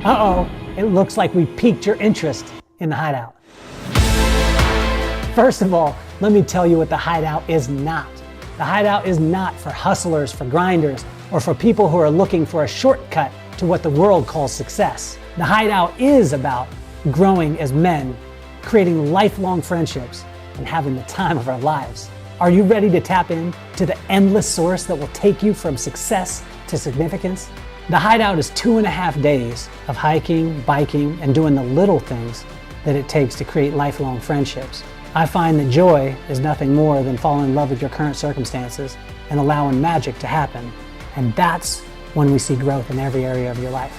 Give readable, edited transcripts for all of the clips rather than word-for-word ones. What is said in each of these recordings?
Uh-oh, it looks like we piqued your interest in the Hideout. First of all, let me tell you what the Hideout is not. The Hideout is not for hustlers, for grinders, or for people who are looking for a shortcut to what the world calls success. The Hideout is about growing as men, creating lifelong friendships, and having the time of our lives. Are you ready to tap in to the endless source that will take you from success to significance? The Hideout is 2.5 days of hiking, biking, and doing the little things that it takes to create lifelong friendships. I find that joy is nothing more than falling in love with your current circumstances and allowing magic to happen. And that's when we see growth in every area of your life.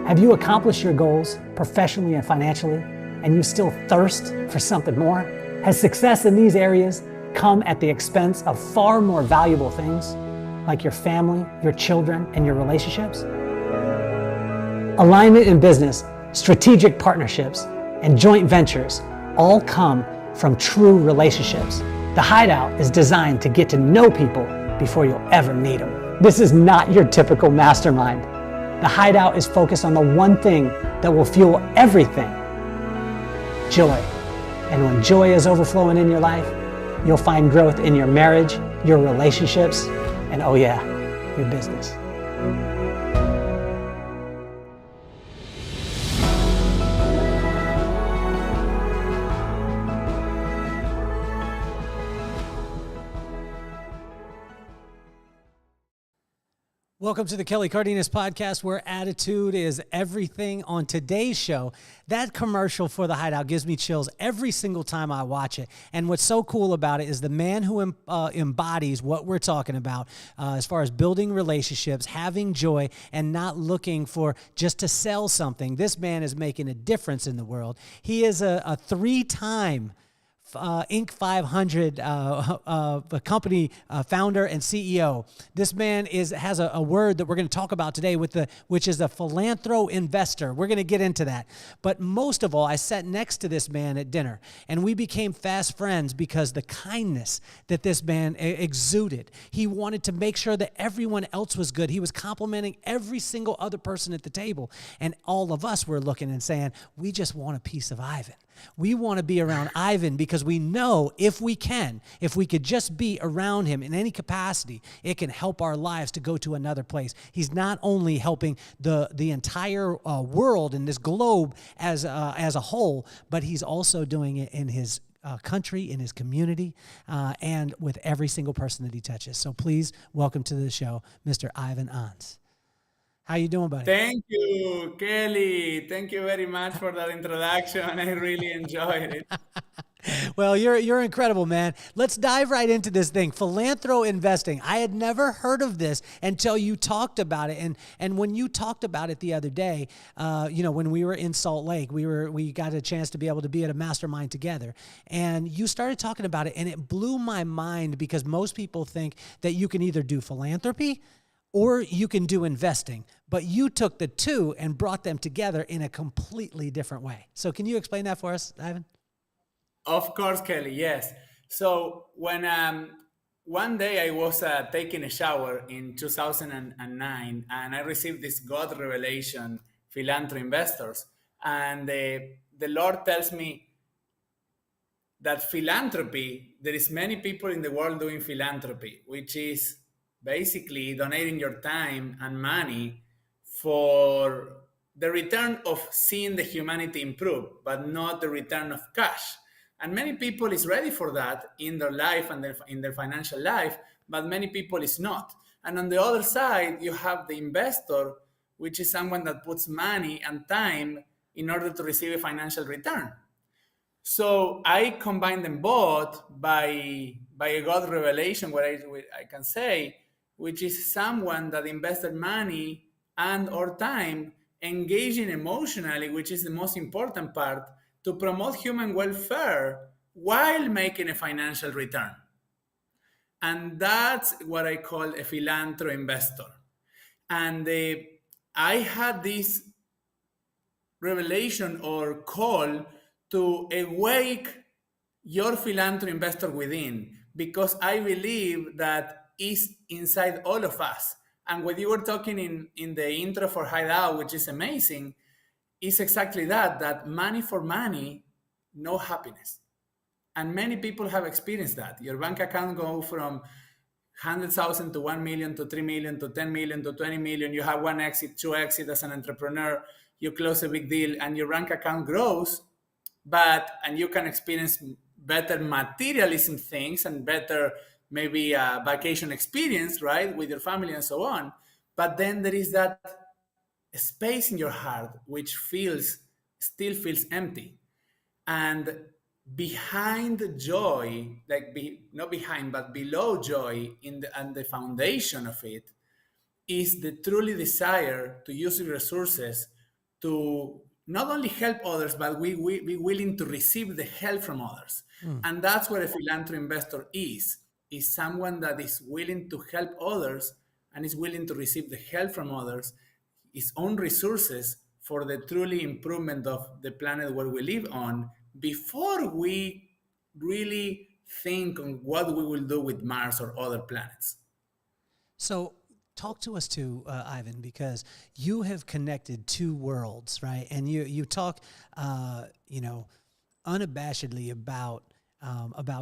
Have you accomplished your goals professionally and financially, and you still thirst for something more? Has success in these areas come at the expense of far more valuable things, like your family, your children, and your relationships? Alignment in business, strategic partnerships, and joint ventures all come from true relationships. The Hideout is designed to get to know people before you'll ever meet them. This is not your typical mastermind. The Hideout is focused on the one thing that will fuel everything: joy. And when joy is overflowing in your life, you'll find growth in your marriage, your relationships, and oh yeah, your business. Welcome to the Kelly Cardenas podcast, where attitude is everything. On today's show, that commercial for the Hideout gives me chills every single time I watch it. And what's so cool about it is the man who embodies what we're talking about as far as building relationships, having joy, and not looking for just to sell something. This man is making a difference in the world. He is a 3-time Inc. 500 company founder and CEO. This man has a word that we're going to talk about today which is a philanthroinvestor. We're going to get into that. But most of all, I sat next to this man at dinner, and we became fast friends because the kindness that this man exuded. He wanted to make sure that everyone else was good. He was complimenting every single other person at the table, and all of us were looking and saying, we just want a piece of Ivan. We want to be around Ivan because we know if we could just be around him in any capacity, it can help our lives to go to another place. He's not only helping the entire world and this globe as a whole, but he's also doing it in his country, in his community, and with every single person that he touches. So please welcome to the show, Mr. Ivan Anz. How you doing, buddy? Thank you, Kelly. Thank you very much for that introduction. I really enjoyed it. Well, you're incredible, man. Let's dive right into this thing. PhilanthroInvesting. I had never heard of this until you talked about it. And when you talked about it the other day, when we were in Salt Lake, we got a chance to be able to be at a mastermind together. And you started talking about it, and it blew my mind because most people think that you can either do philanthropy or you can do investing, but you took the two and brought them together in a completely different way. So can you explain that for us, Ivan? Of course, Kelly, yes. So when one day I was taking a shower in 2009, and I received this God revelation, PhilanthroInvestors, and the Lord tells me that philanthropy, there is many people in the world doing philanthropy, which is basically donating your time and money for the return of seeing the humanity improve, but not the return of cash. And many people is ready for that in their life and in their financial life, but many people is not. And on the other side, you have the investor, which is someone that puts money and time in order to receive a financial return. So I combine them both by a God revelation, what I can say, which is someone that invested money and or time engaging emotionally, which is the most important part, to promote human welfare while making a financial return. And that's what I call a philanthro investor. And I had this revelation or call to awake your philanthro investor within, because I believe that is inside all of us. And what you were talking in the intro for Hideout, which is amazing, is exactly that money for money, no happiness. And many people have experienced that. Your bank account go from 100,000 to 1 million to 3 million to 10 million to 20 million. You have one exit, two exit as an entrepreneur. You close a big deal and your bank account grows, and you can experience better materialism things and better maybe vacation experience, right, with your family and so on. But then there is that space in your heart which still feels empty. And behind joy, not behind, but below joy, and the foundation of it, is the truly desire to use your resources to not only help others, but we be willing to receive the help from others. And that's what a philanthro investor is someone that is willing to help others and is willing to receive the help from others, his own resources for the truly improvement of the planet where we live on, before we really think on what we will do with Mars or other planets. So talk to us too, Ivan, because you have connected two worlds, right? And you talk, unabashedly about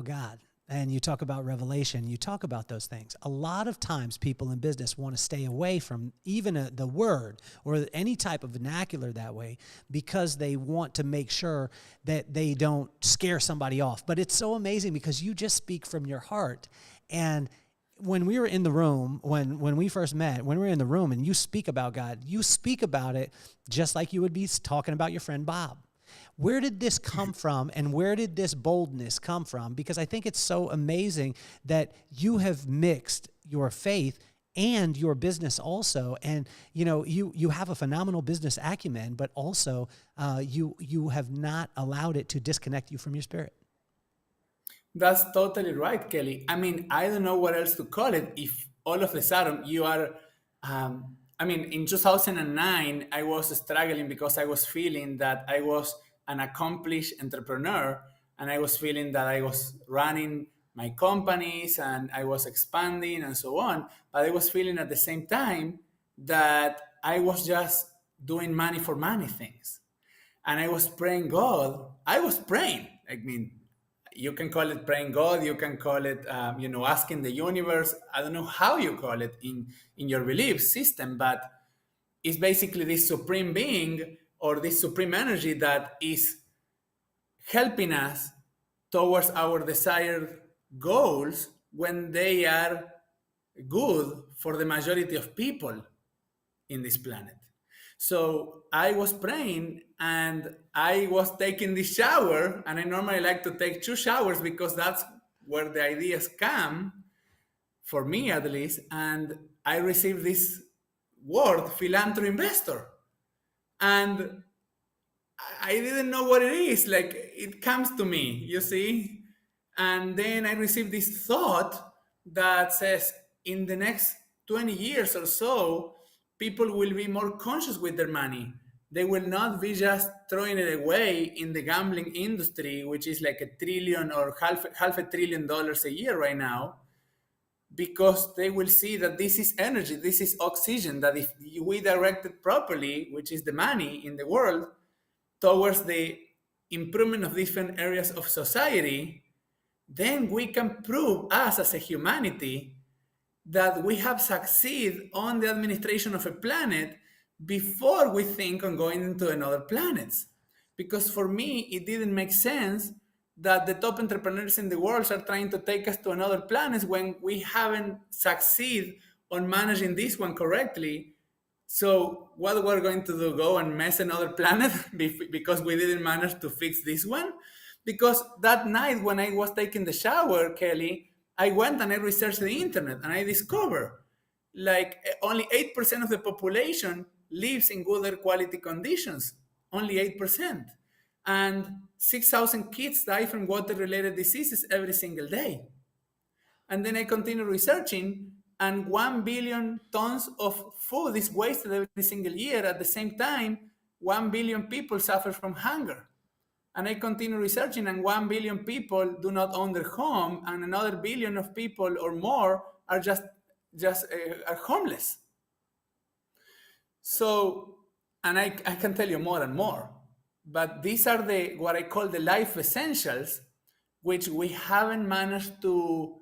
God. And you talk about revelation, you talk about those things. A lot of times people in business want to stay away from even the word or any type of vernacular that way because they want to make sure that they don't scare somebody off. But it's so amazing because you just speak from your heart. And when we were in the room, when we first met, when we were in the room and you speak about God, you speak about it just like you would be talking about your friend Bob. Where did this come from, and where did this boldness come from? Because I think it's so amazing that you have mixed your faith and your business also. And, you have a phenomenal business acumen, but also you have not allowed it to disconnect you from your spirit. That's totally right, Kelly. I mean, I don't know what else to call it if all of a sudden you are. In 2009, I was struggling because I was feeling that I was an accomplished entrepreneur and I was feeling that I was running my companies and I was expanding and so on. But I was feeling at the same time that I was just doing money for money things. And I was praying God. I was praying. I mean, you can call it praying God. You can call it, asking the universe. I don't know how you call it in your belief system, but it's basically this supreme being or this supreme energy that is helping us towards our desired goals when they are good for the majority of people in this planet. So I was praying and I was taking this shower, and I normally like to take 2 showers because that's where the ideas come, for me at least. And I received this word, philanthro investor. And I didn't know what it is. Like, it comes to me, you see? And then I received this thought that says in the next 20 years or so, people will be more conscious with their money. They will not be just throwing it away in the gambling industry, which is like $1 trillion or half $1 trillion a year right now, because they will see that this is energy, this is oxygen, that if we direct it properly, which is the money in the world, towards the improvement of different areas of society, then we can prove us as a humanity that we have succeeded on the administration of a planet before we think on going into another planets. Because for me, it didn't make sense that the top entrepreneurs in the world are trying to take us to another planet when we haven't succeeded on managing this one correctly. So what we're going to do, go and mess another planet because we didn't manage to fix this one? Because that night when I was taking the shower, Kelly, I went and I researched the internet and I discovered like only 8% of the population lives in good air quality conditions. Only 8%. And 6,000 kids die from water-related diseases every single day. And then I continue researching, and 1 billion tons of food is wasted every single year. At the same time, 1 billion people suffer from hunger. And I continue researching, and 1 billion people do not own their home, and another billion of people or more are just are homeless. So, and I can tell you more and more, but these are the what I call the life essentials, which we haven't managed to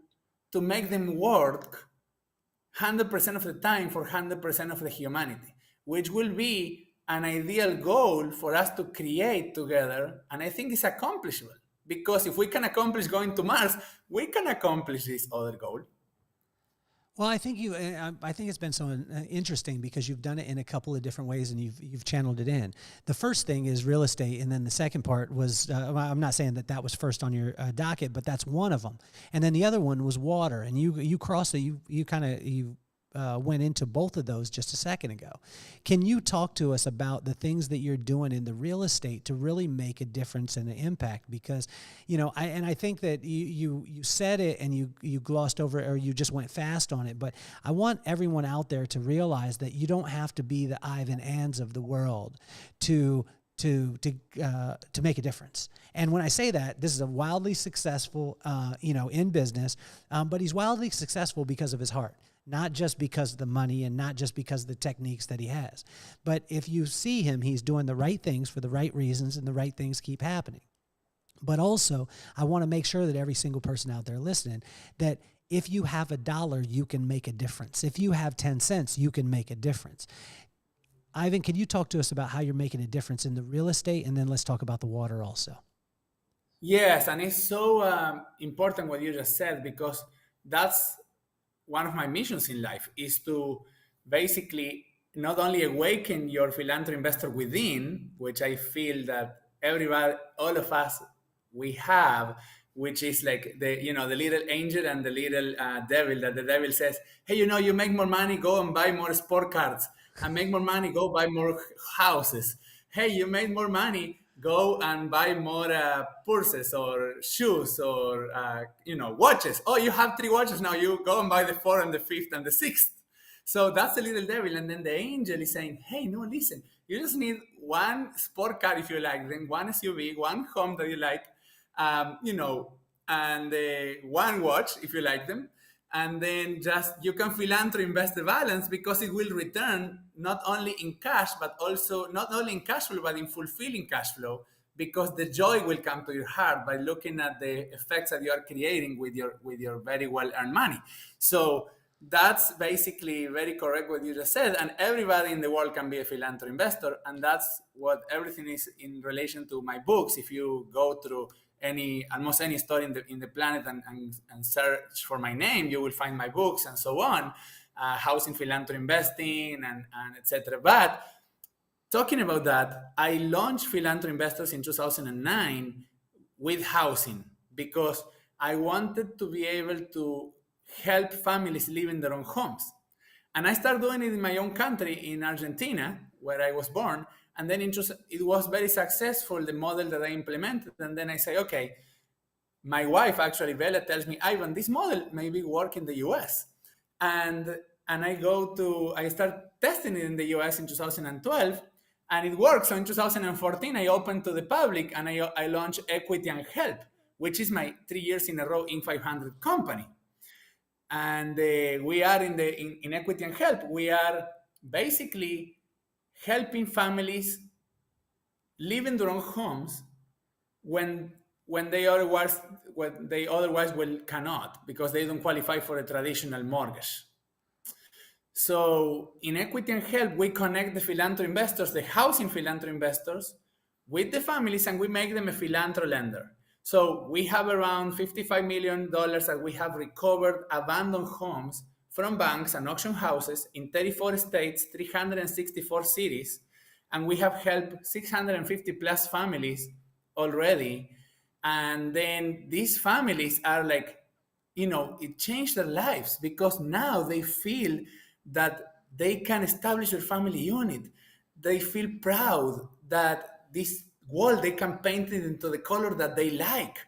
make them work 100% of the time for 100% of the humanity, which will be an ideal goal for us to create together. And I think it's accomplishable because if we can accomplish going to Mars, we can accomplish this other goal. Well, I think it's been so interesting because you've done it in a couple of different ways and you've channeled it in. The first thing is real estate, and then the second part was well, I'm not saying that was first on your docket, but that's one of them. And then the other one was water, and you crossed it. You went into both of those just a second ago. Can you talk to us about the things that you're doing in the real estate to really make a difference and an impact? Because, I think that you said it and you glossed over it or you just went fast on it. But I want everyone out there to realize that you don't have to be the Ivan Anz of the world to make a difference. And when I say that, this is a wildly successful, in business, but he's wildly successful because of his heart. Not just because of the money and not just because of the techniques that he has. But if you see him, he's doing the right things for the right reasons and the right things keep happening. But also, I want to make sure that every single person out there listening, that if you have $1, you can make a difference. If you have 10 cents, you can make a difference. Ivan, can you talk to us about how you're making a difference in the real estate? And then let's talk about the water also. Yes, and it's so important what you just said, because that's one of my missions in life, is to basically not only awaken your philanthropy investor within, which I feel that everybody, all of us, we have, which is like the little angel and the little devil, that the devil says, hey, you make more money, go and buy more sport cards, and make more money, go buy more houses. Hey, you made more money, go and buy more purses or shoes or watches. Oh, you have 3 watches now. You go and buy the 4th and the 5th and the 6th. So that's the little devil. And then the angel is saying, hey, no, listen, you just need one sport car if you like, then one SUV, one home that you like, and one watch if you like them. And then just you can philanthropy invest the balance, because it will return not only in cash, but also not only in cash flow, but in fulfilling cash flow, because the joy will come to your heart by looking at the effects that you are creating with your very well earned money. So that's basically very correct what you just said. And everybody in the world can be a philanthropy investor. And that's what everything is in relation to my books. If you go through almost any store in the planet and search for my name, you will find my books and so on, housing, philanthropy investing, and etc. But talking about that, I launched PhilanthroInvestors in 2009 with housing, because I wanted to be able to help families live in their own homes. And I started doing it in my own country, in Argentina, where I was born. And then it was very successful, the model that I implemented. And then I say, okay, my wife, actually, Bella, tells me, Ivan, this model maybe work in the US. And I start testing it in the US in 2012, and it works. So in 2014, I opened to the public, and I launched Equity and Help, which is my 3 years in a row in 500 company. And we are in Equity and Help. We are basically helping families live in their own homes when they otherwise cannot, because they don't qualify for a traditional mortgage. So in Equity and Help, we connect the philanthropy investors, the housing philanthropy investors, with the families, and we make them a philanthro lender. So we have around $55 million that we have recovered abandoned homes from banks and auction houses in 34 states, 364 cities, and we have helped 650 plus families already. And then these families are like, it changed their lives, because now they feel that they can establish a family unit. They feel proud that this wall, they can paint it into the color that they like.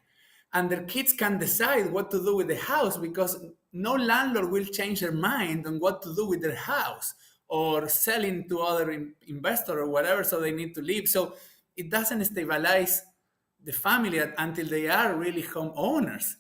And their kids can decide what to do with the house, because no landlord will change their mind on what to do with their house or selling to other investor or whatever, so they need to leave. So it doesn't stabilize the family until they are really homeowners.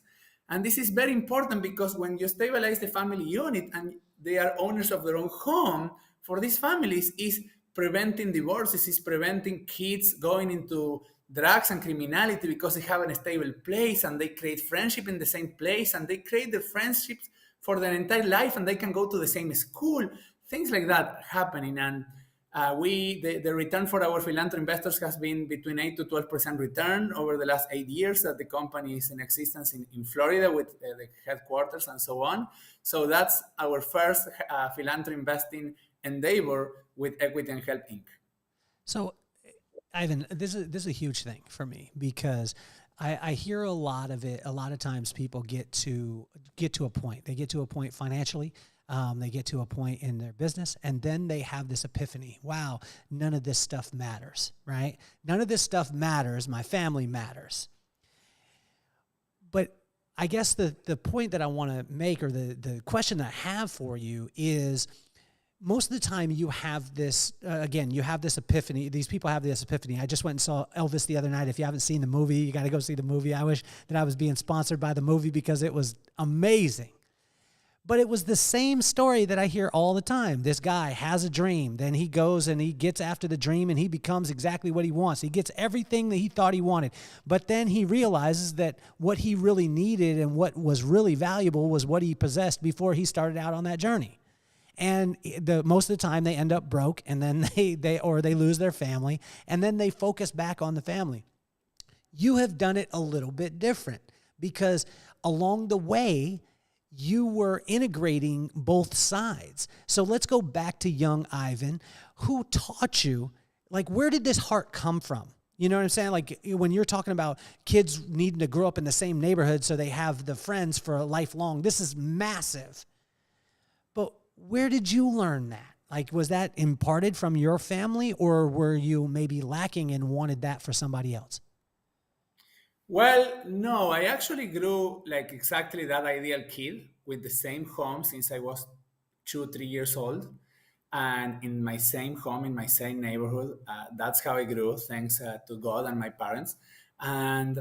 And this is very important, because when you stabilize the family unit and they are owners of their own home, for these families is preventing divorces, is preventing kids going into drugs and criminality because they have a stable place and they create friendship in the same place and they create the friendships for their entire life and they can go to the same school. Things like that happening. And the return for our philanthro investors has been between 8 to 12% return over the last 8 years that the company is in existence in Florida with the headquarters and so on. So that's our first philanthro investing endeavor with Equity and Help Inc. So, Ivan, this is a huge thing for me because I hear a lot of it. A lot of times people get to a point. They get to a point financially. They get to a point in their business, and then they have this epiphany. Wow, none of this stuff matters, right? None of this stuff matters. My family matters. But I guess the point that I want to make, or the question that I have for you is, most of the time you have this, you have this epiphany. These people have this epiphany. I just went and saw Elvis the other night. If you haven't seen the movie, you got to go see the movie. I wish that I was being sponsored by the movie because it was amazing. But it was the same story that I hear all the time. This guy has a dream. Then he goes and he gets after the dream and he becomes exactly what he wants. He gets everything that he thought he wanted. But then he realizes that what he really needed and what was really valuable was what he possessed before he started out on that journey. And most of the time they end up broke, and then they lose their family, and then they focus back on the family. You have done it a little bit different because along the way, you were integrating both sides. So let's go back to young Ivan. Who taught you, like, where did this heart come from? You know what I'm saying? Like, when you're talking about kids needing to grow up in the same neighborhood so they have the friends for a lifelong, this is massive. But where did you learn that? Like, was that imparted from your family, or were you maybe lacking and wanted that for somebody else? Well, no, I actually grew like exactly that ideal kid with the same home since I was 2, 3 years old. And in my same home, in my same neighborhood. That's how I grew, thanks to God and my parents. And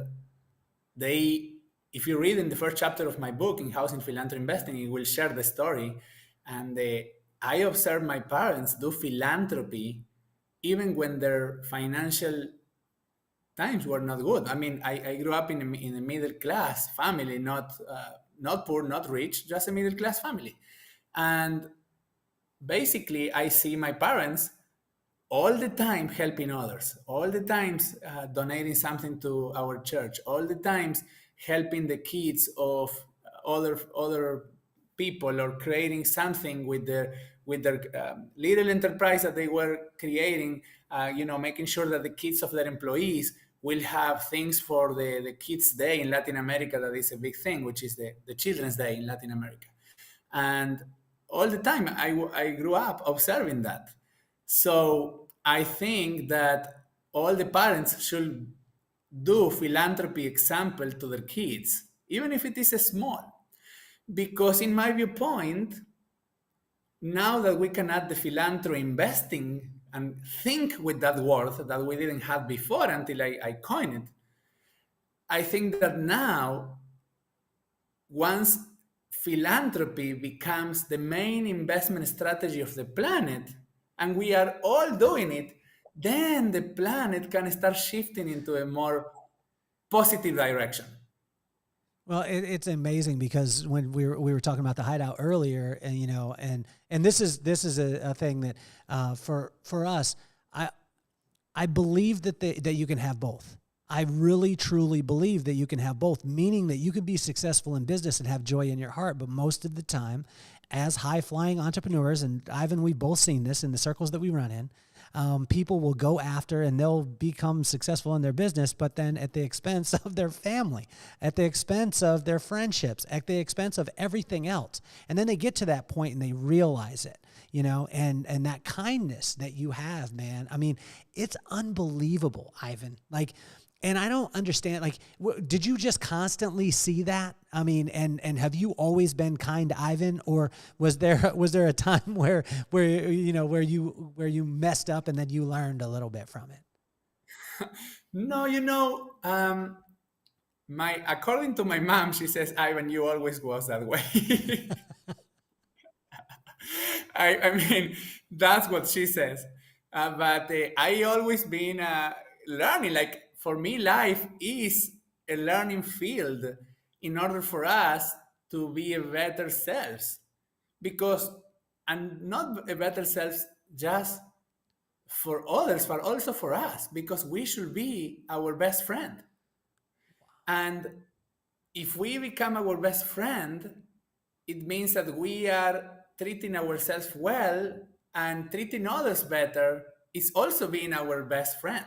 they, if you read in the first chapter of my book, In Housing Philanthropy Investing, it will share the story. And I observed my parents do philanthropy even when their financial times were not good. I mean, I grew up in a middle class family, not poor, not rich, just a middle class family. And basically, I see my parents all the time helping others, all the times donating something to our church, all the times helping the kids of other people, or creating something with their little enterprise that they were creating. Making sure that the kids of their employees will have things for the Kids Day in Latin America. That is a big thing, which is the Children's Day in Latin America. And all the time I grew up observing that. So I think that all the parents should do philanthropy example to their kids, even if it is small. Because in my viewpoint, now that we can add the philanthro investing and think with that word that we didn't have before until I coined it, I think that now, once philanthropy becomes the main investment strategy of the planet, and we are all doing it, then the planet can start shifting into a more positive direction. Well, it's amazing because when we were talking about the hideout earlier, and and this is a thing that for us, I believe that you can have both. I really truly believe that you can have both, meaning that you can be successful in business and have joy in your heart, but most of the time, as high flying entrepreneurs, and Ivan, we've both seen this in the circles that we run in. People will go after and they'll become successful in their business, but then at the expense of their family, at the expense of their friendships, at the expense of everything else. And then they get to that point and they realize it, and that kindness that you have, man. I mean, it's unbelievable, Ivan. Like, and I don't understand, like, did you just constantly see that? I mean, and have you always been kind to Ivan, or was there a time where you messed up and then you learned a little bit from it? No, according to my mom, she says, Ivan, you always was that way. I mean, that's what she says. But I always been learning. Like for me, life is a learning field in order for us to be a better selves. Because, and not a better selves just for others, but also for us, because we should be our best friend. And if we become our best friend, it means that we are treating ourselves well, and treating others better is also being our best friend,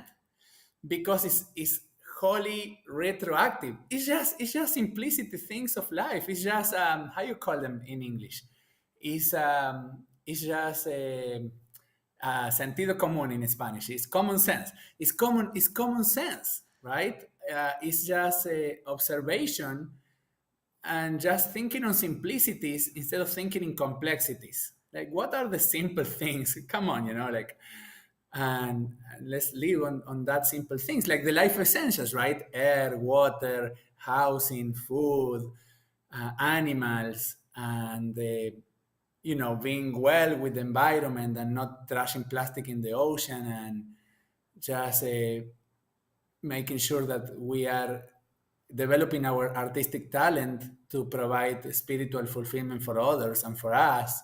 because it's wholly retroactive. It's just simplicity things of life. It's just how you call them in English. It's just sentido común in Spanish. It's common sense. It's common sense, right? It's just observation, and just thinking on simplicities instead of thinking in complexities. Like, what are the simple things? Come on, like, and let's live on that simple things, like the life essentials, right? Air, water, housing, food, animals, and being well with the environment and not trashing plastic in the ocean, and just making sure that we are developing our artistic talent to provide spiritual fulfillment for others and for us.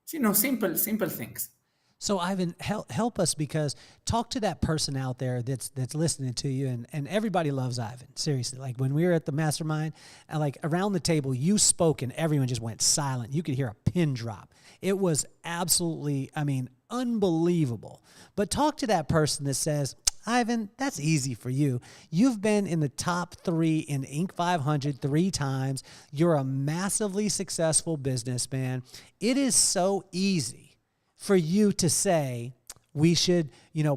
Simple things. So Ivan, help us, because talk to that person out there that's listening to you, and everybody loves Ivan. Seriously, like when we were at the mastermind, and like around the table, you spoke and everyone just went silent. You could hear a pin drop. It was absolutely, I mean, unbelievable. But talk to that person that says, Ivan, that's easy for you. You've been in the top 3 in Inc. 500 3 times. You're a massively successful businessman. It is so easy for you to say we should,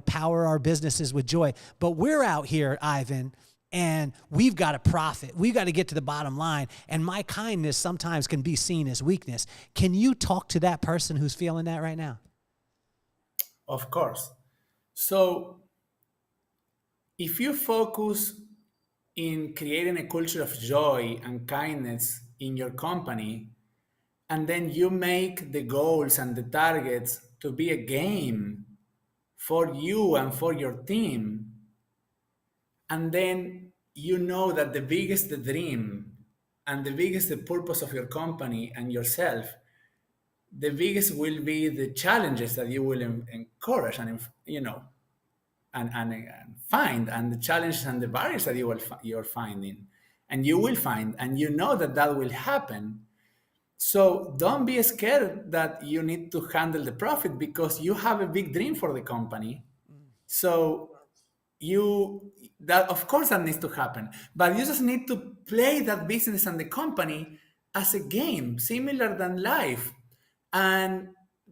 power our businesses with joy. But we're out here, Ivan, and we've got to profit. We've got to get to the bottom line. And my kindness sometimes can be seen as weakness. Can you talk to that person who's feeling that right now? Of course. So if you focus in creating a culture of joy and kindness in your company, and then you make the goals and the targets to be a game for you and for your team, and then you know that the biggest dream and the biggest purpose of your company and yourself, the biggest will be the challenges that you will encourage and and find, and the challenges and the barriers that you're finding, and you will find, and that will happen. So don't be scared that you need to handle the profit, because you have a big dream for the company. So you that of course that needs to happen, but you just need to play that business and the company as a game similar than life, and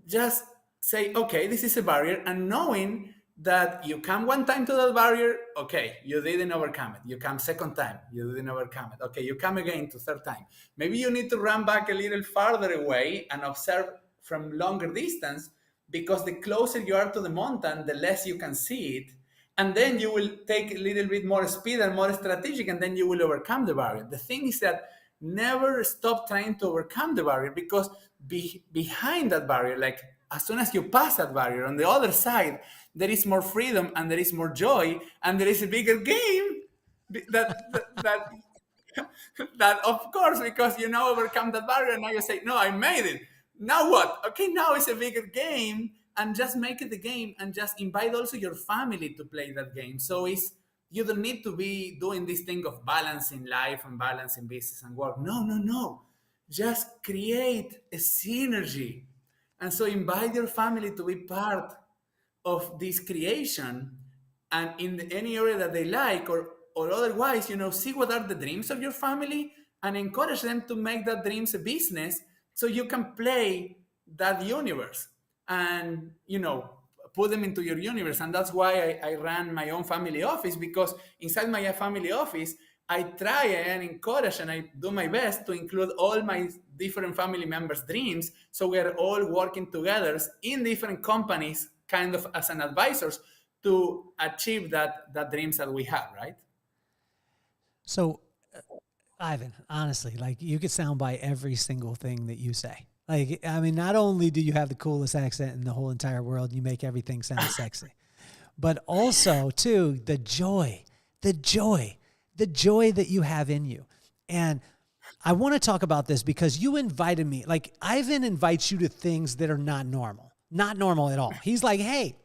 just say, okay, this is a barrier, and knowing that you come one time to that barrier, okay, you didn't overcome it. You come second time, you didn't overcome it. Okay, you come again to third time. Maybe you need to run back a little farther away and observe from longer distance, because the closer you are to the mountain, the less you can see it. And then you will take a little bit more speed and more strategic, and then you will overcome the barrier. The thing is that never stop trying to overcome the barrier, because behind that barrier, like as soon as you pass that barrier, on the other side, there is more freedom, and there is more joy, and there is a bigger game that that of course, because you now overcome that barrier, and now you say, no, I made it. Now what? Okay, now it's a bigger game, and just make it the game, and just invite also your family to play that game. So you don't need to be doing this thing of balancing life and balancing business and work. No, no, no. Just create a synergy. And so invite your family to be part of this creation, and in any area that they like, or otherwise, see what are the dreams of your family, and encourage them to make that dreams a business, so you can play that universe, and put them into your universe. And that's why I ran my own family office, because inside my family office, I try and encourage, and I do my best to include all my different family members' dreams. So we are all working together in different companies, kind of as an advisors, to achieve that dreams that we have, right? So, Ivan, honestly, like you could sound by every single thing that you say. Like, I mean, not only do you have the coolest accent in the whole entire world, you make everything sound sexy, but also too, the joy that you have in you. And I want to talk about this because you invited me, like Ivan invites you to things that are not normal at all. He's like, hey,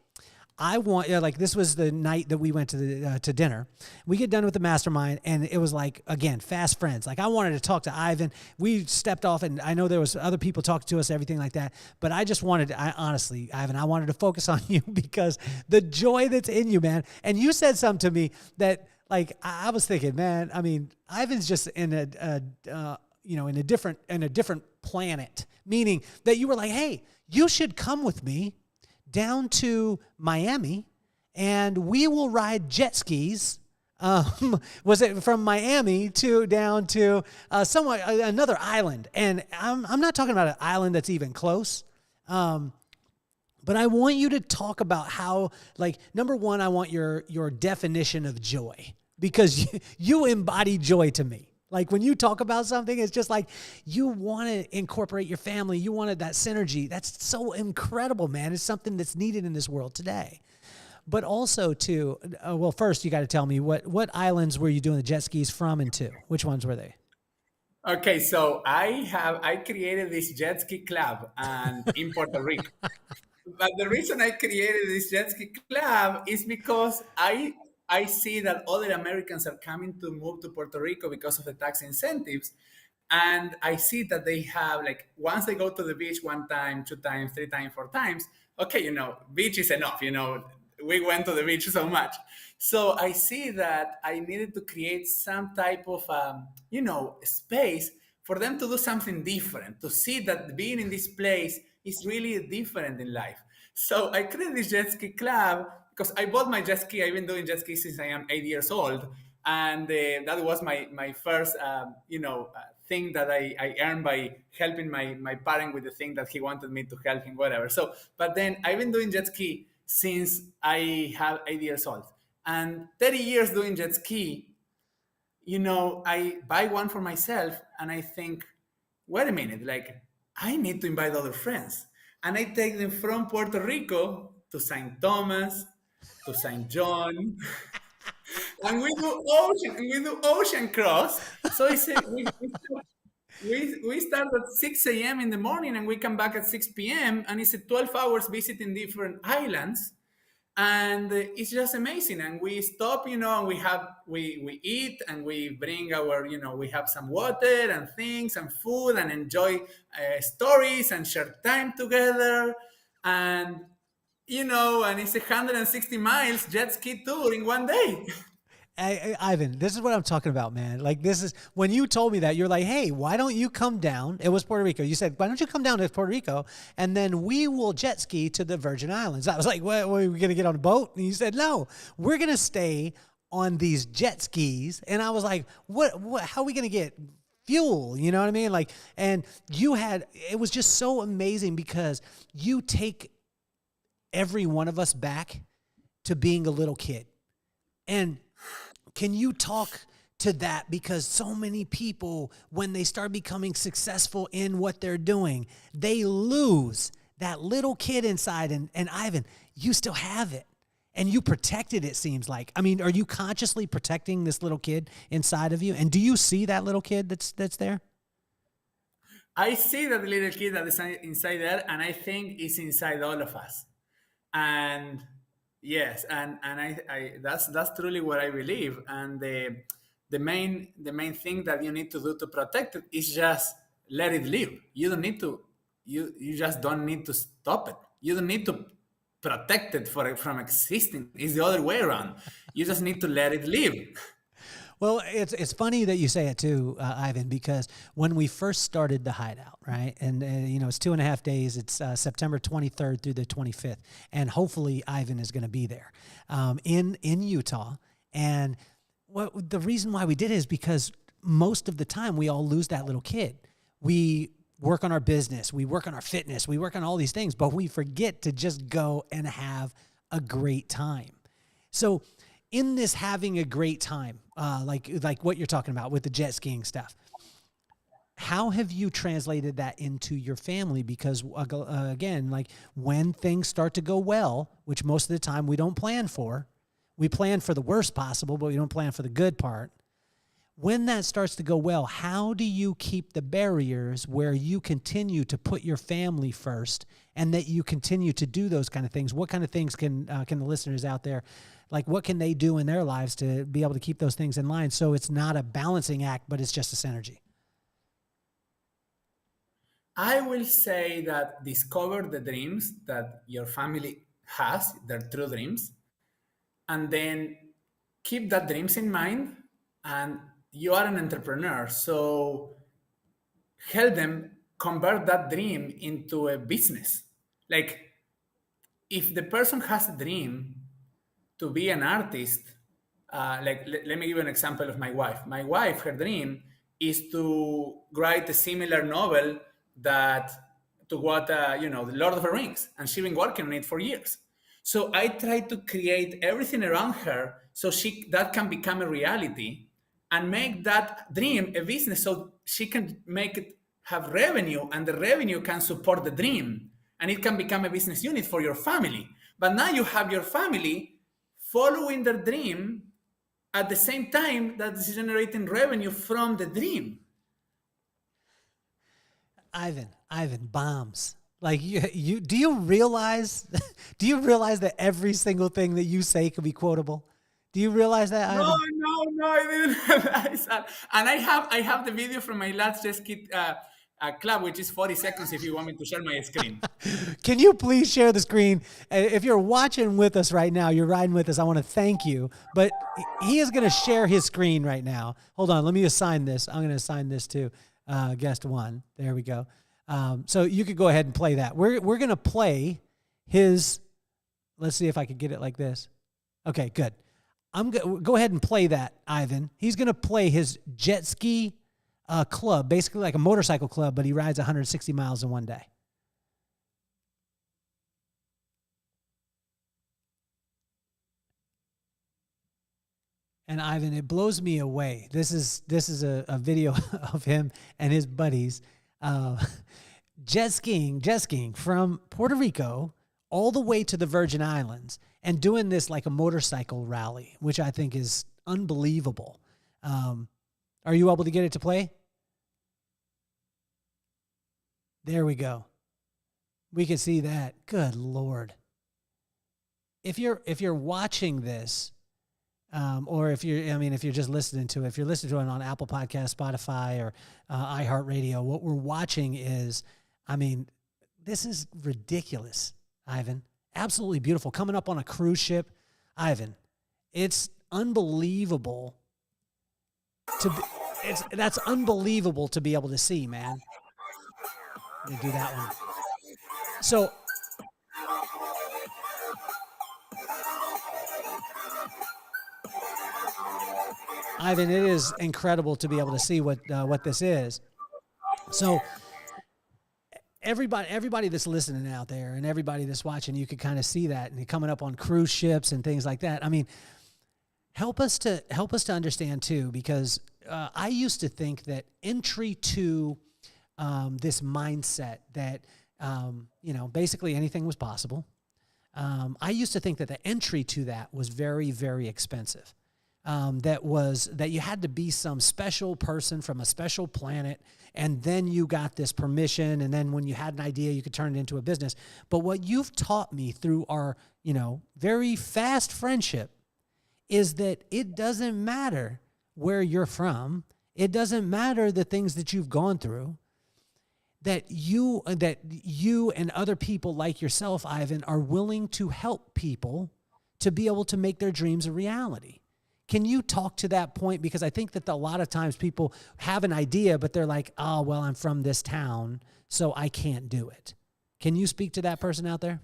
I want, like, this was the night that we went to dinner. We get done with the mastermind, and it was like, again, fast friends. Like, I wanted to talk to Ivan. We stepped off, and I know there was other people talking to us, everything like that. But I just wanted, honestly, Ivan, I wanted to focus on you because the joy that's in you, man. And you said something to me that, like, I was thinking, man, I mean, Ivan's just in a different planet, meaning that you were like, hey, you should come with me down to Miami, and we will ride jet skis. Was it from Miami down to somewhere another island? And I'm not talking about an island that's even close. But I want you to talk about how, like, number one, I want your definition of joy, because you embody joy to me. Like, when you talk about something, it's just like you want to incorporate your family. You wanted that synergy. That's so incredible, man. It's something that's needed in this world today. But also, too, well, first, you got to tell me, what islands were you doing the jet skis from and to? Which ones were they? Okay, so I created this jet ski club and in Puerto Rico. But the reason I created this jet ski club is because I see that other Americans are coming to move to Puerto Rico because of the tax incentives. And I see that they have, like, once they go to the beach one time, two times, three times, four times, okay, beach is enough. We went to the beach so much. So I see that I needed to create some type of, space for them to do something different, to see that being in this place is really different in life. So I created this jet ski club because I bought my jet ski. I've been doing jet ski since I am 8 years old. And that was my first, thing that I earned by helping my parent with the thing that he wanted me to help him, whatever. So, but then I've been doing jet ski since I have 8 years old. And 30 years doing jet ski, I buy one for myself and I think, wait a minute, like, I need to invite other friends. And I take them from Puerto Rico to St. Thomas, to St. John, and we do ocean cross. So it's we start at 6 a.m. in the morning and we come back at 6 p.m. and it's 12 hours visiting different islands. And it's just amazing. And we stop, and we eat and we bring we have some water and things and food and enjoy stories and share time together. And and it's 160 miles jet ski tour in one day. Ivan, this is what I'm talking about, man. Like, this is when you told me that, you're like, hey, why don't you come down? It was Puerto Rico. You said, why don't you come down to Puerto Rico and then we will jet ski to the Virgin Islands? I was like, what, are we going to get on a boat? And you said, no, we're going to stay on these jet skis. And I was like, what, how are we going to get fuel? You know what I mean? Like, and it was just so amazing because you take every one of us back to being a little kid. And can you talk to that? Because so many people, when they start becoming successful in what they're doing, they lose that little kid inside. And Ivan, you still have it. And you protected it, seems like. I mean, are you consciously protecting this little kid inside of you? And do you see that little kid that's there? I see that little kid that is inside there, and I think it's inside all of us. And yes, and I that's truly what I believe. And the main thing that you need to do to protect it is just let it live. You don't need to you just don't need to stop it. You don't need to protect it from existing. It's the other way around. You just need to let it live. Well, it's funny that you say it too, Ivan, because when we first started the Hideout, right, and it's 2.5 days. It's September 23rd through the 25th, and hopefully Ivan is going to be there in Utah. And the reason why we did it is because most of the time we all lose that little kid. We work on our business, we work on our fitness, we work on all these things, but we forget to just go and have a great time. So in this having a great time, like what you're talking about with the jet skiing stuff, how have you translated that into your family? Because again, like when things start to go well, which most of the time we don't plan for, we plan for the worst possible, but we don't plan for the good part. When that starts to go well, how do you keep the barriers where you continue to put your family first and that you continue to do those kind of things? What kind of things can the listeners out there, like what can they do in their lives to be able to keep those things in line so it's not a balancing act, but it's just a synergy? I will say that discover the dreams that your family has, their true dreams, and then keep that dreams in mind. And you are an entrepreneur, so help them convert that dream into a business. Like if the person has a dream to be an artist, let me give you an example of my wife. My wife, her dream is to write a similar novel that to what the Lord of the Rings, and she's been working on it for years. So I try to create everything around her so that can become a reality and make that dream a business, so she can make it have revenue, and the revenue can support the dream, and it can become a business unit for your family. But now you have your family following their dream at the same time that is generating revenue from the dream. Ivan, bombs. Like you do you realize that every single thing that you say could be quotable? Do you realize that, Ivan? No, I didn't realize that. And I have the video from my last Just Kid club, which is 40 seconds if you want me to share my screen. Can you please share the screen? If you're watching with us right now, you're riding with us, I want to thank you. But he is going to share his screen right now. Hold on, let me assign this. I'm going to assign this to guest one. There we go. So you could go ahead and play that. We're going to play his, let's see if I could get it like this. Okay, good. Go ahead and play that, Ivan. He's going to play his jet ski club, basically like a motorcycle club, but he rides 160 miles in one day. And Ivan, it blows me away. This is a video of him and his buddies jet skiing from Puerto Rico all the way to the Virgin Islands and doing this like a motorcycle rally, which I think is unbelievable. Are you able to get it to play? There we go. We can see that. Good Lord. If you're watching this, or if you're just listening to it, if you're listening to it on Apple Podcasts, Spotify, or iHeartRadio, what we're watching is, this is ridiculous, Ivan. Absolutely beautiful. Coming up on a cruise ship, Ivan. It's unbelievable. That's unbelievable to be able to see, man. Let me do that one. So. Ivan, it is incredible to be able to see what this is. So everybody that's listening out there and everybody that's watching, you could kind of see that, and coming up on cruise ships and things like that. Help us to understand too, because I used to think that entry to this mindset that basically anything was possible. I used to think that the entry to that was very, very expensive. That you had to be some special person from a special planet, and then you got this permission, and then when you had an idea, you could turn it into a business. But what you've taught me through our, very fast friendship is that it doesn't matter where you're from. It doesn't matter the things that you've gone through. That you and other people like yourself, Ivan, are willing to help people to be able to make their dreams a reality. Can you talk to that point? Because I think that a lot of times people have an idea, but they're like, oh, well, I'm from this town, so I can't do it. Can you speak to that person out there?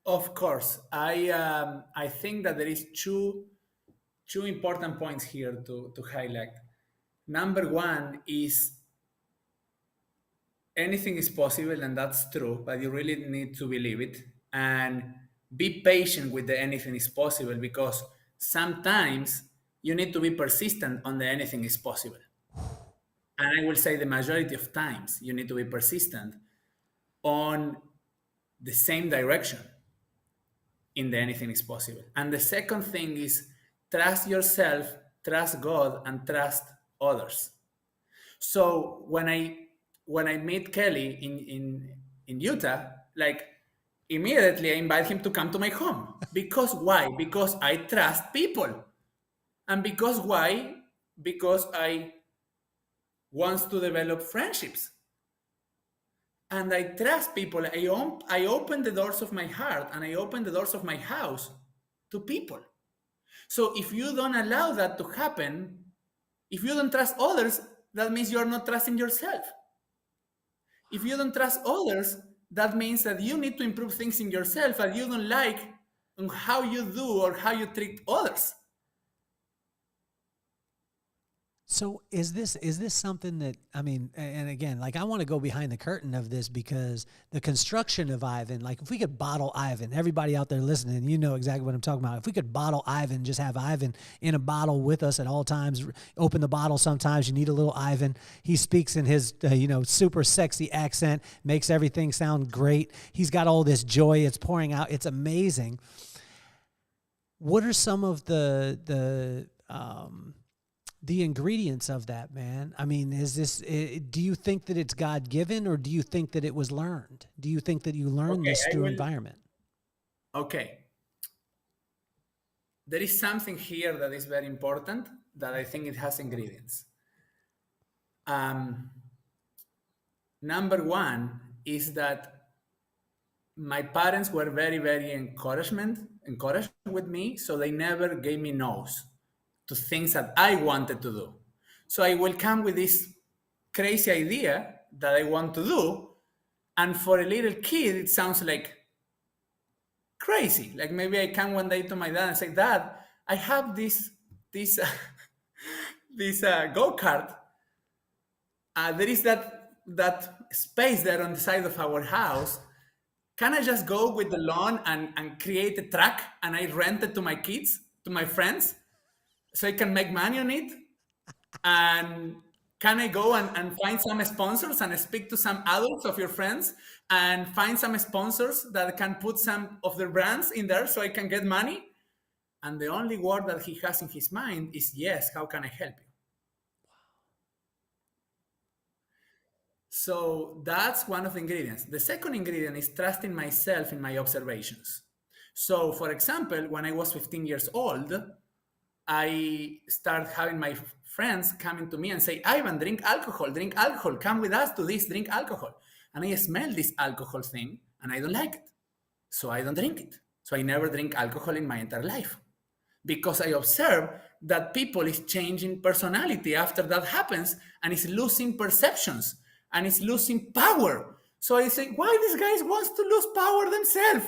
Of course. I think that there is two important points here to highlight. Number one is anything is possible, and that's true, but you really need to believe it and be patient with the anything is possible, because sometimes you need to be persistent on the anything is possible. and I will say the majority of times you need to be persistent on the same direction in the anything is possible. And the second thing is trust yourself, trust God, and trust others. So when I meet Kelly in Utah, like immediately I invite him to come to my home. Because why? Because I trust people. And because why? Because I want to develop friendships. And I trust people. I open the doors of my heart and I open the doors of my house to people. So if you don't allow that to happen, if you don't trust others, that means you're not trusting yourself. If you don't trust others, that means that you need to improve things in yourself and you don't like on how you do or how you treat others. So is this something that, I mean, and again, like I want to go behind the curtain of this because the construction of Ivan, like if we could bottle Ivan, everybody out there listening, you know exactly what I'm talking about. If we could bottle Ivan, just have Ivan in a bottle with us at all times, open the bottle sometimes, you need a little Ivan. He speaks in his, super sexy accent, makes everything sound great. He's got all this joy. It's pouring out. It's amazing. What are some of the ingredients of that, man? I mean, do you think that it's God-given or do you think that it was learned? Do you think that you learned this through environment? Okay. There is something here that is very important that I think it has ingredients. Number one is that my parents were very, very encouraged with me, so they never gave me no's to things that I wanted to do. So I will come with this crazy idea that I want to do, and for a little kid, it sounds like crazy. Like maybe I come one day to my dad and say, "Dad, I have this this go-kart. There is that space there on the side of our house. Can I just go with the lawn and create a track and I rent it to my kids, to my friends, so I can make money on it? And can I go and find some sponsors and speak to some adults of your friends and find some sponsors that can put some of their brands in there so I can get money?" And the only word that he has in his mind is, "Yes, how can I help you?" So that's one of the ingredients. The second ingredient is trusting myself in my observations. So, for example, when I was 15 years old, I started having my friends coming to me and say, "Ivan, drink alcohol, come with us to this, drink alcohol." And I smell this alcohol thing and I don't like it. So I don't drink it. So I never drink alcohol in my entire life because I observe that people is changing personality after that happens and is losing perceptions and is losing power. So I say, why these guys wants to lose power themselves?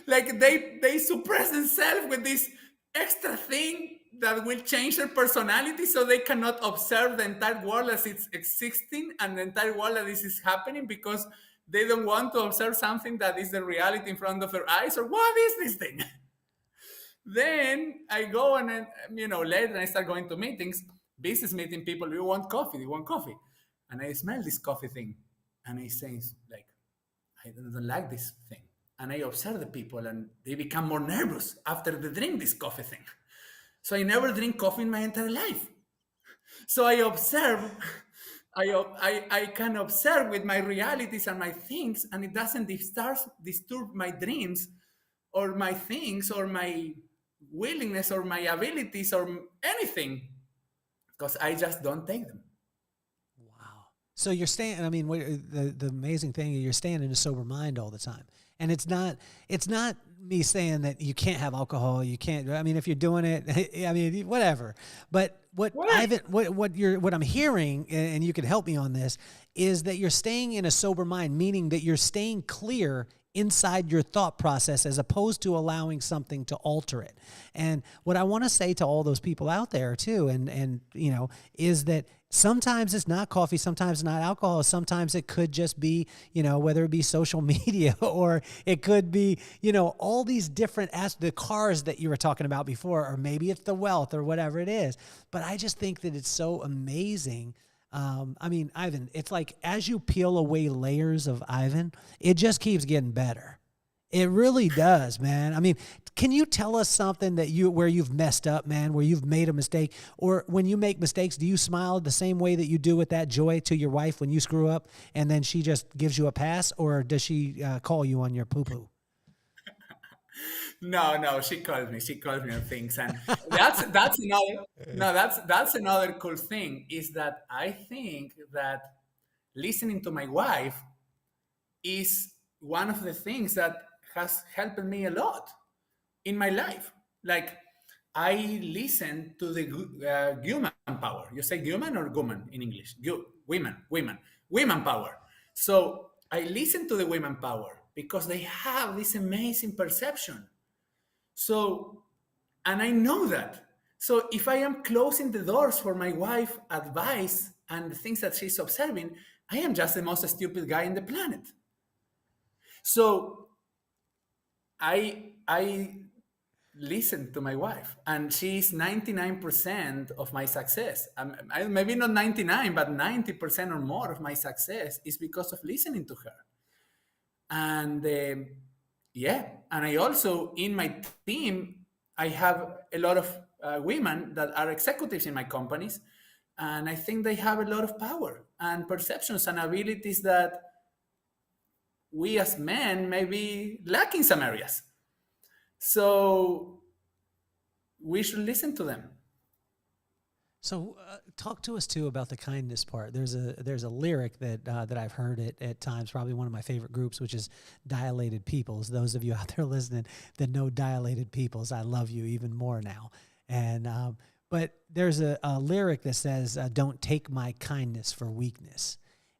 Like they suppress themselves with this extra thing that will change their personality so they cannot observe the entire world as it's existing and the entire world that this is happening because they don't want to observe something that is the reality in front of their eyes. Or what is this thing? Then I go and later I start going to meetings, business meeting, people, you want coffee? And I smell this coffee thing and I say, like, I don't like this thing. And I observe the people and they become more nervous after they drink this coffee thing. So I never drink coffee in my entire life. So I observe, I can observe with my realities and my things, and it doesn't disturb my dreams or my things or my willingness or my abilities or anything, because I just don't take them. Wow. So you're staying, I mean, the amazing thing is you're staying in a sober mind all the time. And it's not me saying that you can't have alcohol, you can't, I mean, if you're doing it, I mean, whatever. But what I'm hearing, and you can help me on this, is that you're staying in a sober mind, meaning that you're staying clear inside your thought process as opposed to allowing something to alter it. And what I want to say to all those people out there too, and you know, is that sometimes it's not coffee, sometimes it's not alcohol, sometimes it could just be, you know, whether it be social media or it could be, you know, all these different the cars that you were talking about before, or maybe it's the wealth or whatever it is. But I just think that it's so amazing. I mean, Ivan, it's like as you peel away layers of Ivan, it just keeps getting better. It really does, man. I mean, can you tell us something that where you've messed up, man, where you've made a mistake? Or when you make mistakes, do you smile the same way that you do with that joy to your wife when you screw up and then she just gives you a pass? Or does she call you on your poo-poo? No, she calls me. She calls me on things, and that's another. No, that's another cool thing is that I think that listening to my wife is one of the things that has helped me a lot in my life. Like I listen to the human power. You say human or woman in English? Women power. So I listen to the women power because they have this amazing perception. So, and I know that. So if I am closing the doors for my wife advice and the things that she's observing, I am just the most stupid guy in the planet. So I listen to my wife, and she's 99% of my success. Maybe not 99, but 90% or more of my success is because of listening to her. And yeah, and I also in my team I have a lot of women that are executives in my companies, and I think they have a lot of power and perceptions and abilities that we as men may be lacking some areas. So we should listen to them. So talk to us too about the kindness part. There's a lyric that I've heard at times, probably one of my favorite groups, which is Dilated Peoples. Those of you out there listening that know Dilated Peoples, I love you even more now. And but there's a lyric that says, "Don't take my kindness for weakness."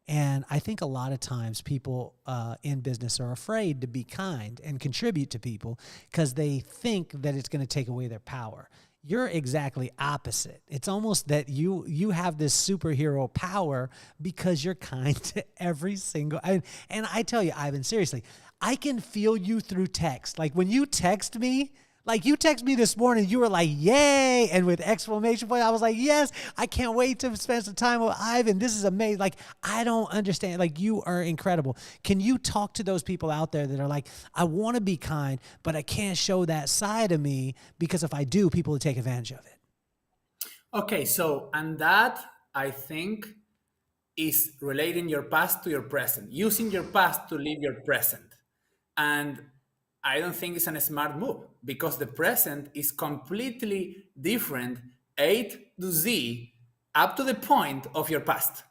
And I think a lot of times people in business are afraid to be kind and contribute to people because they think that it's going to take away their power. You're exactly opposite. It's almost that you have this superhero power because you're kind to every single. And I tell you, Ivan, seriously, I can feel you through text. Like when you text me. Like you text me this morning, you were like, yay, and with exclamation point, I was like, yes, I can't wait to spend some time with Ivan. This is amazing. Like, I don't understand. Like, you are incredible. Can you talk to those people out there that are like, I want to be kind, but I can't show that side of me because if I do, people will take advantage of it. Okay, so, and that I think is relating your past to your present, using your past to live your present. And I don't think it's a smart move because the present is completely different, A to Z, up to the point of your past.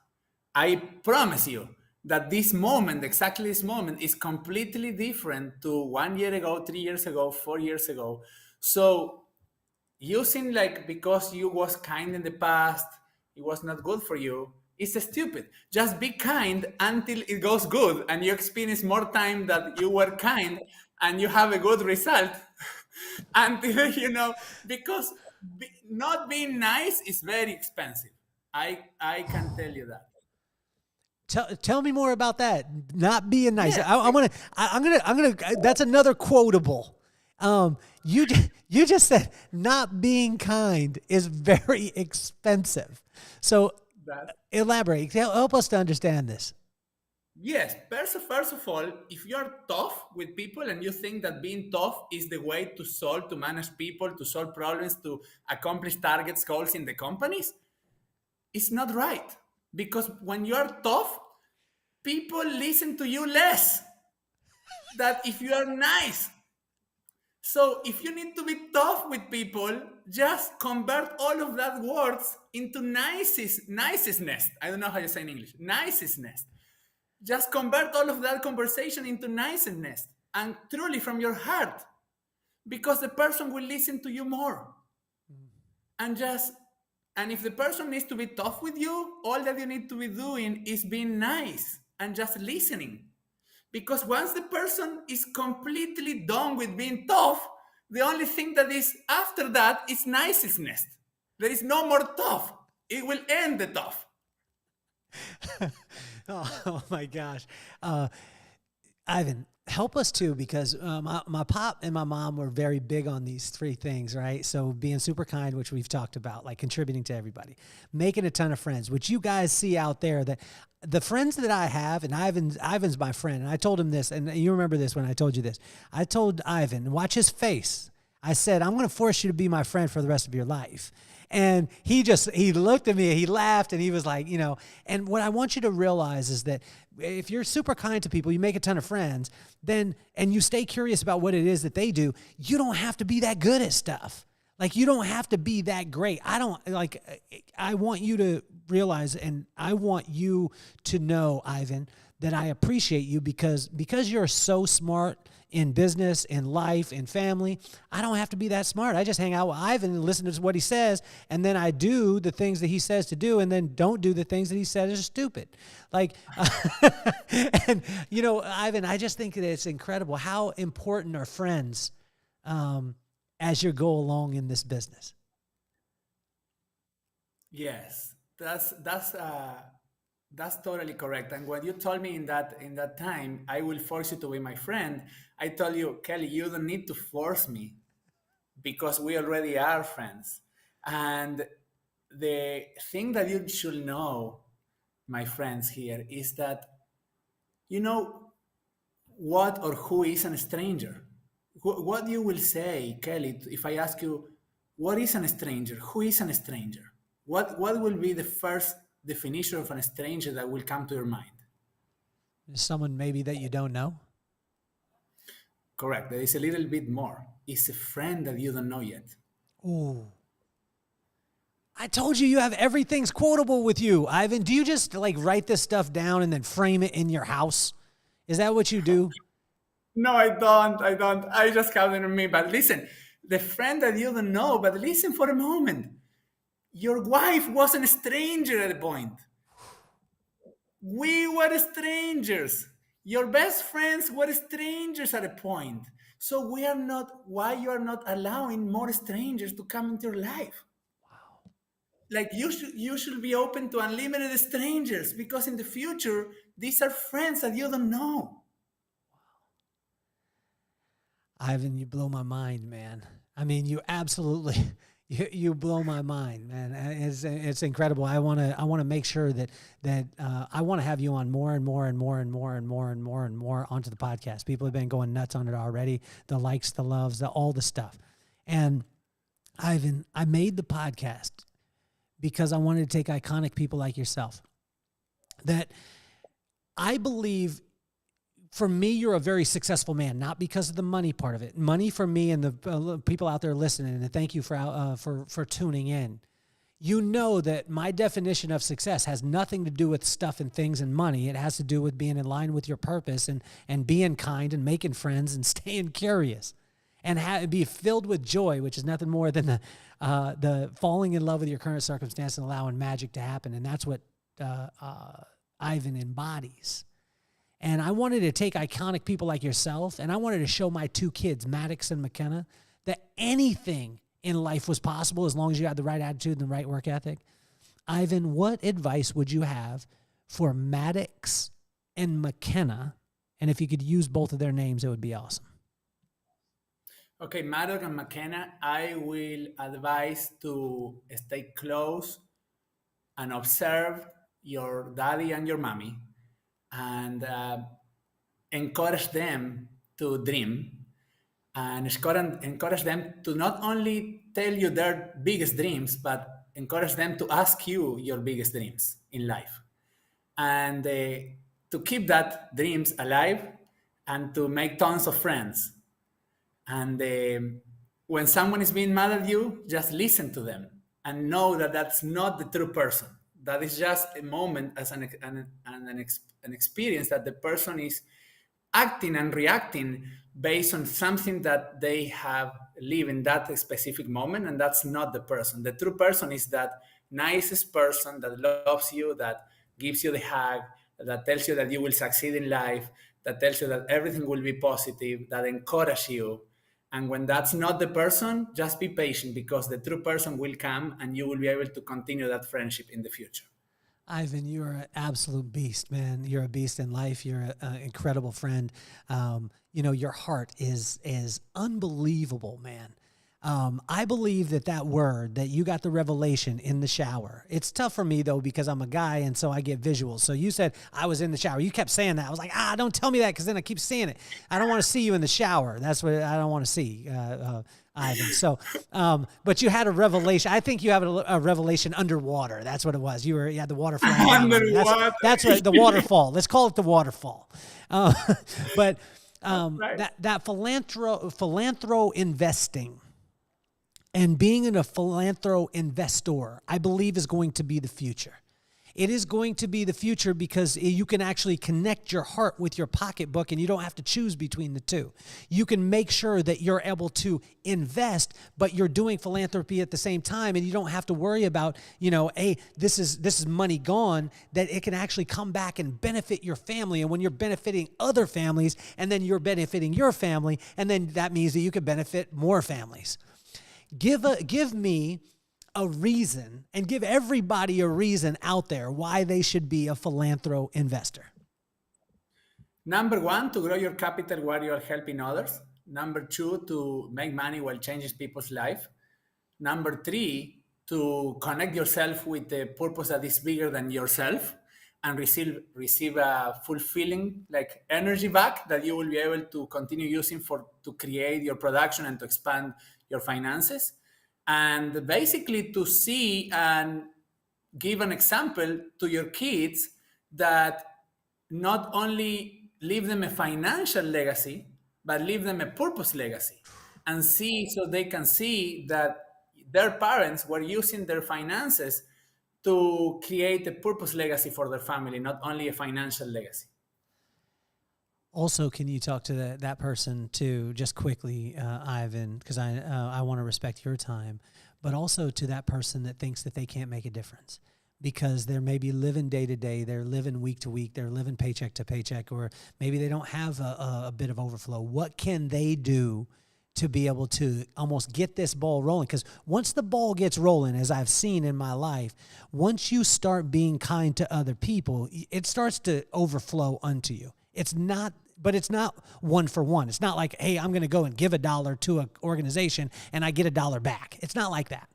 I promise you that this moment, exactly this moment, is completely different to 1 year ago, 3 years ago, 4 years ago. So using like because you was kind in the past, it was not good for you. It's stupid. Just be kind until it goes good and you experience more time that you were kind and you have a good result until because not being nice is very expensive. I can tell you that. Tell me more about that. Not being nice. Yes. I'm gonna. That's another quotable. You you just said not being kind is very expensive. So That elaborate. Help us to understand this. Yes, first of all, if you're tough with people and you think that being tough is the way to manage people, to solve problems, to accomplish targets, goals in the companies, it's not right. Because when you're tough, people listen to you less than if you are nice. So if you need to be tough with people, just convert all of that words into nicest. I don't know how you say in English. Nicest. Just convert all of that conversation into niceness and truly from your heart, because the person will listen to you more. And if the person needs to be tough with you, all that you need to be doing is being nice and just listening. Because once the person is completely done with being tough, the only thing that is after that is niceness. There is no more tough. It will end the tough. Oh my gosh. Ivan, help us too, because my pop and my mom were very big on these three things, right? So being super kind, which we've talked about, like contributing to everybody, making a ton of friends, which you guys see out there, that the friends that I have, and Ivan's my friend, and I told him this, and you remember this when I told you this. I told Ivan, watch his face. I said, I'm going to force you to be my friend for the rest of your life. And he looked at me, he laughed, and he was like, and what I want you to realize is that if you're super kind to people, you make a ton of friends, and you stay curious about what it is that they do, you don't have to be that good at stuff. Like, you don't have to be that great. I want you to realize, and I want you to know, Ivan, that I appreciate you because you're so smart in business, in life, in family. I don't have to be that smart. I just hang out with Ivan and listen to what he says, and then I do the things that he says to do, and then don't do the things that he says are stupid. Like, and Ivan, I just think that it's incredible how important are friends as you go along in this business. Yes, that's totally correct. And what you told me in that time, I will force you to be my friend. I told you, Kelly, you don't need to force me because we already are friends. And the thing that you should know, my friends here, is that you know what or who is a stranger. What you will say, Kelly, if I ask you, what is a stranger? Who is a stranger? What will be the first definition of a stranger that will come to your mind? Someone maybe that you don't know? Correct. There is a little bit more. It's a friend that you don't know yet. Ooh. I told you have everything's quotable with you, Ivan. Do you just like write this stuff down and then frame it in your house? Is that what you do? No, I don't. I just have it on me. But listen, the friend that you don't know, but listen for a moment. Your wife wasn't a stranger at a point. We were strangers. Your best friends were strangers at a point. So we are not, why you are not allowing more strangers to come into your life? Wow. Like you should be open to unlimited strangers because in the future, these are friends that you don't know. Ivan, you blow my mind, man. I mean, you absolutely, you blow my mind, man. It's incredible. I want to make sure that I want to have you on more and more and more and more and more and more and more onto the podcast. People have been going nuts on it already. The likes, the loves, all the stuff. And Ivan, I made the podcast because I wanted to take iconic people like yourself that I believe. For me, you're a very successful man, not because of the money part of it. Money for me and the people out there listening, and thank you for tuning in. You know that my definition of success has nothing to do with stuff and things and money. It has to do with being in line with your purpose and being kind and making friends and staying curious and be filled with joy, which is nothing more than the falling in love with your current circumstance and allowing magic to happen. And that's what Ivan embodies. And I wanted to take iconic people like yourself, and I wanted to show my two kids, Maddox and McKenna, that anything in life was possible as long as you had the right attitude and the right work ethic. Ivan, what advice would you have for Maddox and McKenna? And if you could use both of their names, it would be awesome. Okay, Maddox and McKenna, I will advise to stay close and observe your daddy and your mommy and encourage them to dream and encourage them to not only tell you their biggest dreams, but encourage them to ask you your biggest dreams in life and to keep that dreams alive and to make tons of friends. And when someone is being mad at you, just listen to them and know that that's not the true person. That is just a moment as an experience that the person is acting and reacting based on something that they have lived in that specific moment, and that's not the person. The true person is that nicest person that loves you, that gives you the hug, that tells you that you will succeed in life, that tells you that everything will be positive, that encourage you. And when that's not the person, just be patient, because the true person will come and you will be able to continue that friendship in the future. Ivan, you're an absolute beast, man. You're a beast in life. You're an incredible friend. Your heart is unbelievable, man. I believe that word, that you got the revelation in the shower. It's tough for me though, because I'm a guy and so I get visuals. So you said I was in the shower. You kept saying that. I was like, don't tell me that, because then I keep seeing it. I don't want to see you in the shower. That's what I don't want to see, Ivan. So, but you had a revelation. I think you have a revelation underwater. That's what it was. You had the waterfall. Underwater. That's right. The waterfall. Let's call it the waterfall. But right. that philanthro investing and being a philanthro investor, I believe, is going to be the future. It is going to be the future because you can actually connect your heart with your pocketbook and you don't have to choose between the two. You can make sure that you're able to invest, but you're doing philanthropy at the same time, and you don't have to worry about, hey, this is money gone, that it can actually come back and benefit your family. And when you're benefiting other families, and then you're benefiting your family, and then that means that you can benefit more families. Give me a reason, and give everybody a reason out there why they should be a philanthro investor. Number one, to grow your capital while you're helping others. Number two, to make money while changing people's life. Number three, to connect yourself with the purpose that is bigger than yourself, and receive a fulfilling energy back that you will be able to continue using to create your production and to expand your finances. And basically to see and give an example to your kids that not only leave them a financial legacy, but leave them a purpose legacy, and so they can see that their parents were using their finances to create a purpose legacy for their family, not only a financial legacy. Also, can you talk to that person too, just quickly, Ivan, because I want to respect your time, but also to that person that thinks that they can't make a difference because they're maybe living day to day, they're living week to week, they're living paycheck to paycheck, or maybe they don't have a bit of overflow. What can they do to be able to almost get this ball rolling? Because once the ball gets rolling, as I've seen in my life, once you start being kind to other people, it starts to overflow unto you. It's not one for one. It's not like, hey, I'm going to go and give $1 to an organization and I get $1 back. It's not like that.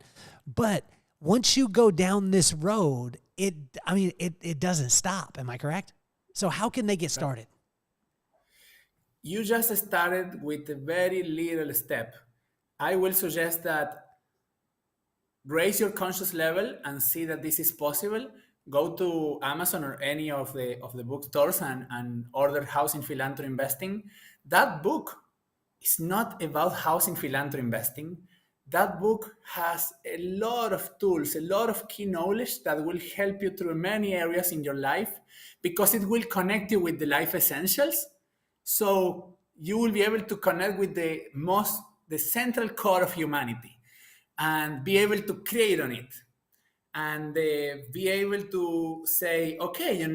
But once you go down this road, it doesn't stop. Am I correct? So how can they get started? You just started with a very little step. I will suggest that raise your conscious level and see that this is possible. Go to Amazon or any of the bookstores and order Housing Philanthro Investing. That book is not about housing philanthro investing. That book has a lot of tools, a lot of key knowledge that will help you through many areas in your life, because it will connect you with the life essentials. So you will be able to connect with the central core of humanity and be able to create on it. And be able to say, okay,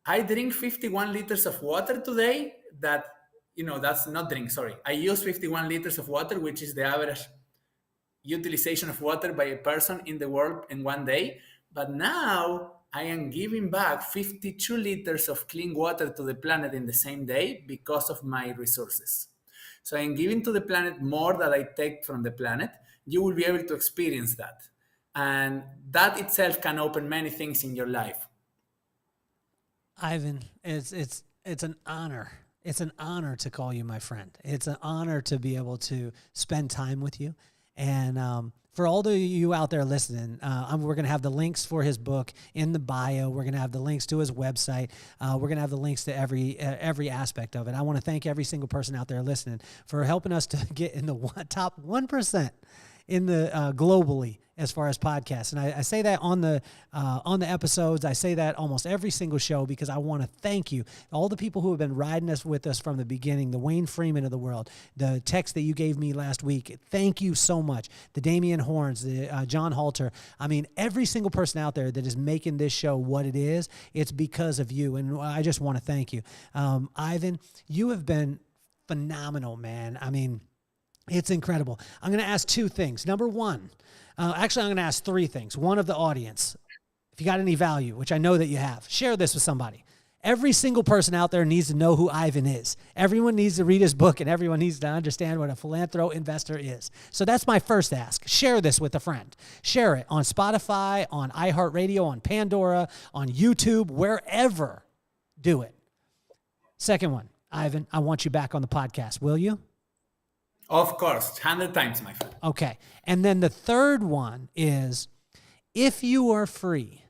I drink 51 liters of water today. That's not drink, sorry. I use 51 liters of water, which is the average utilization of water by a person in the world in one day. But now I am giving back 52 liters of clean water to the planet in the same day because of my resources. So I am giving to the planet more than I take from the planet. You will be able to experience that. And that itself can open many things in your life. Ivan, it's an honor. It's an honor to call you my friend. It's an honor to be able to spend time with you. And for all of you out there listening, we're going to have the links for his book in the bio. We're going to have the links to his website. We're going to have the links to every aspect of it. I want to thank every single person out there listening for helping us to get in the top 1% in the globally as far as podcasts. And I say that on the episodes. I say that almost every single show because I want to thank you. All the people who have been riding us with us from the beginning, the Wayne Freeman of the world, the text that you gave me last week. Thank you so much. The Damian Horns, the John Halter. I mean, every single person out there that is making this show what it is, it's because of you. And I just want to thank you. Ivan, you have been phenomenal, man. I mean, it's incredible. I'm going to ask two things. Number one, actually, I'm going to ask three things. One of the audience, if you got any value, which I know that you have, share this with somebody. Every single person out there needs to know who Ivan is. Everyone needs to read his book, and everyone needs to understand what a philanthro-investor is. So that's my first ask. Share this with a friend. Share it on Spotify, on iHeartRadio, on Pandora, on YouTube, wherever. Do it. Second one, Ivan, I want you back on the podcast. Will you? Of course, 100 times, my friend. Okay. And then the third one is, if you are free,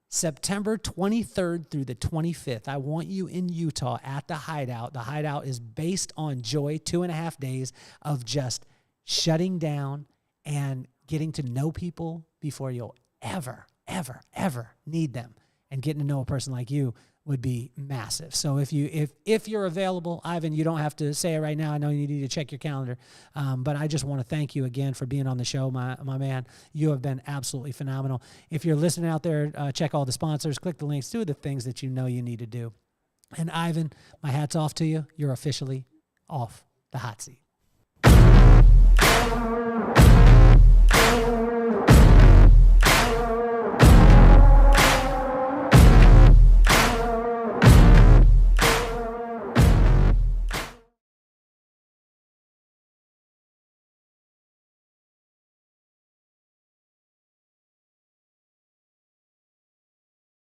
September 23rd through the 25th, I want you in Utah at the Hideout. The Hideout is based on joy, 2.5 days of just shutting down and getting to know people before you'll ever, ever, ever need them. And getting to know a person like you would be massive. So if you're available, Ivan, you don't have to say it right now. I know you need to check your calendar. But I just want to thank you again for being on the show, my man. You have been absolutely phenomenal. If you're listening out there, check all the sponsors, click the links, do the things that you know you need to do. And Ivan, my hat's off to you. You're officially off the hot seat.